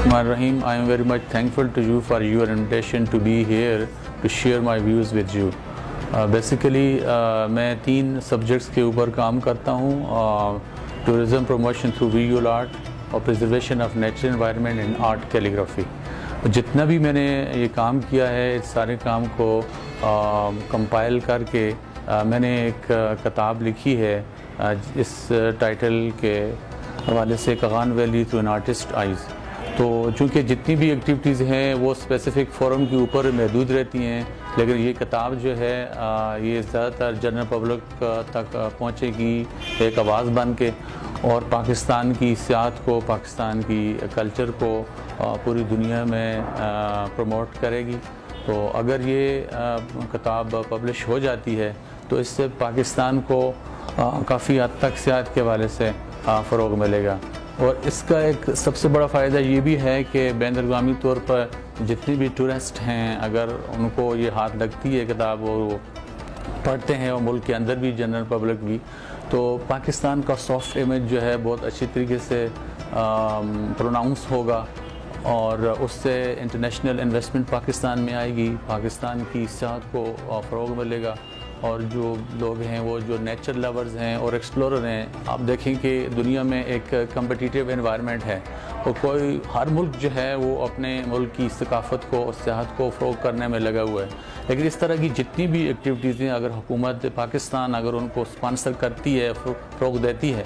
Bismillahirrahmanirrahim. I am very much thankful to you for your invitation to be here to share my views with you. Basically میں 3 subjects کے اوپر کام کرتا ہوں: tourism promotion through visual art اور preservation of natural environment and art calligraphy. جتنا بھی میں نے یہ کام کیا ہے اس سارے کام کو کمپائل کر کے میں نے ایک کتاب لکھی ہے اس ٹائٹل کے حوالے سے Kaghan Valley through an artist eyes. تو چونکہ جتنی بھی ایکٹیویٹیز ہیں وہ اسپیسیفک فورم کے اوپر محدود رہتی ہیں، لیکن یہ کتاب جو ہے یہ زیادہ تر جنرل پبلک تک پہنچے گی ایک آواز بن کے، اور پاکستان کی سیاحت کو، پاکستان کی کلچر کو پوری دنیا میں پروموٹ کرے گی. تو اگر یہ کتاب پبلش ہو جاتی ہے تو اس سے پاکستان کو کافی حد تک سیاحت کے حوالے سے فروغ ملے گا. اور اس کا ایک سب سے بڑا فائدہ یہ بھی ہے کہ بین الاقوامی طور پر جتنے بھی ٹورسٹ ہیں اگر ان کو یہ ہاتھ لگتی ہے کتاب اور وہ پڑھتے ہیں، اور ملک کے اندر بھی جنرل پبلک بھی، تو پاکستان کا سافٹ امیج جو ہے بہت اچھی طریقے سے پروناؤنس ہوگا، اور اس سے انٹرنیشنل انویسٹمنٹ پاکستان میں آئے گی، پاکستان کی سیاحت کو فروغ ملے گا. اور جو لوگ ہیں وہ جو نیچر لورز ہیں اور ایکسپلورر ہیں، آپ دیکھیں کہ دنیا میں ایک کمپٹیٹیو انوائرمنٹ ہے، اور ہر ملک جو ہے وہ اپنے ملک کی ثقافت کو اور سیاحت کو فروغ کرنے میں لگا ہوا ہے. لیکن اس طرح کی جتنی بھی ایکٹیویٹیز ہیں اگر حکومت پاکستان اگر ان کو اسپانسر کرتی ہے، فروغ دیتی ہے،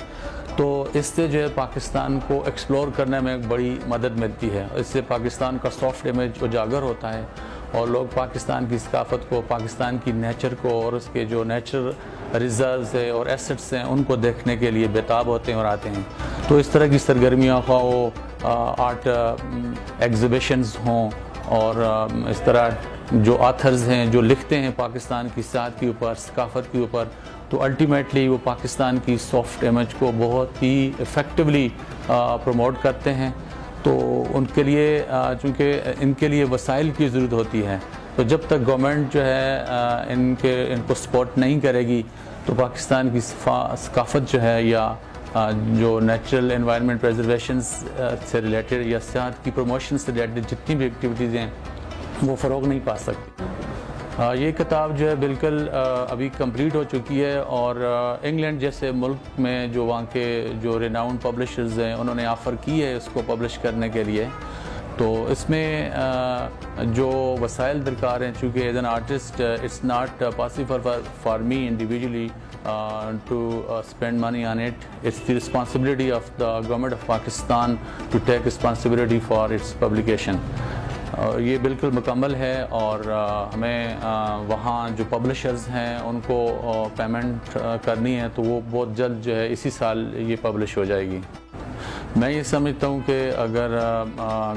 تو اس سے جو ہے پاکستان کو ایکسپلور کرنے میں ایک بڑی مدد ملتی ہے. اس سے پاکستان کا سافٹ امیج اجاگر ہوتا ہے، اور لوگ پاکستان کی ثقافت کو، پاکستان کی نیچر کو اور اس کے جو نیچر ریزروز ہے اور ایسٹس ہیں ان کو دیکھنے کے لیے بےتاب ہوتے ہیں اور آتے ہیں. تو اس طرح کی سرگرمیاں خواہ وہ آرٹ ایگزیبیشنز ہوں، اور اس طرح جو آتھرز ہیں جو لکھتے ہیں پاکستان کی سیاحت کے اوپر، ثقافت کے اوپر، تو الٹیمیٹلی وہ پاکستان کی سافٹ امیج کو بہت ہی افیکٹولی پروموٹ کرتے ہیں. تو ان کے لیے چونکہ ان کے لیے وسائل کی ضرورت ہوتی ہے، تو جب تک گورنمنٹ جو ہے ان کو سپورٹ نہیں کرے گی تو پاکستان کی ثقافت جو ہے یا جو نیچرل انوائرمنٹ پریزرویشنز سے ریلیٹڈ یا سیاحت کی پروموشن سے ریلیٹڈ جتنی بھی ایکٹیویٹیز ہیں وہ فروغ نہیں پا سکتی. یہ کتاب جو ہے بالکل ابھی کمپلیٹ ہو چکی ہے، اور انگلینڈ جیسے ملک میں جو وہاں کے جو ریناؤنڈ پبلشرز ہیں انہوں نے آفر کی ہے اس کو پبلش کرنے کے لیے. تو اس میں جو وسائل درکار ہیں، چونکہ as an artist it's not possible for me individually to spend money on it. It's the responsibility of the government of Pakistan to take responsibility for its publication. یہ بالکل مکمل ہے، اور ہمیں وہاں جو پبلشرز ہیں ان کو پیمنٹ کرنی ہے، تو وہ بہت جلد جو ہے اسی سال یہ پبلش ہو جائے گی. میں یہ سمجھتا ہوں کہ اگر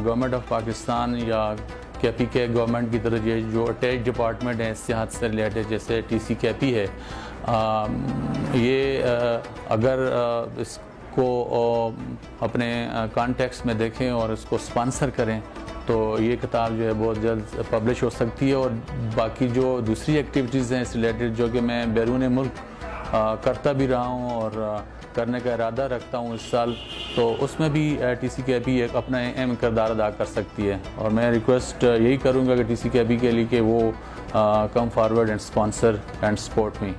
گورنمنٹ آف پاکستان یا کے گورنمنٹ کی طرف یہ جو اٹیچ ڈپارٹمنٹ ہیں سیاحت سے ریلیٹڈ جیسے TC ہے، یہ اگر اس کو اپنے کانٹیکس میں دیکھیں اور اس کو اسپانسر کریں تو یہ کتاب جو ہے بہت جلد پبلش ہو سکتی ہے. اور باقی جو دوسری ایکٹیویٹیز ہیں اس ریلیٹڈ جو کہ میں بیرون ملک کرتا بھی رہا ہوں اور کرنے کا ارادہ رکھتا ہوں اس سال، تو اس میں بھی TC ایک اپنا اہم کردار ادا کر سکتی ہے. اور میں ریکویسٹ یہی کروں گا کہ TC کے لیے کہ وہ come forward and sponsor and support me.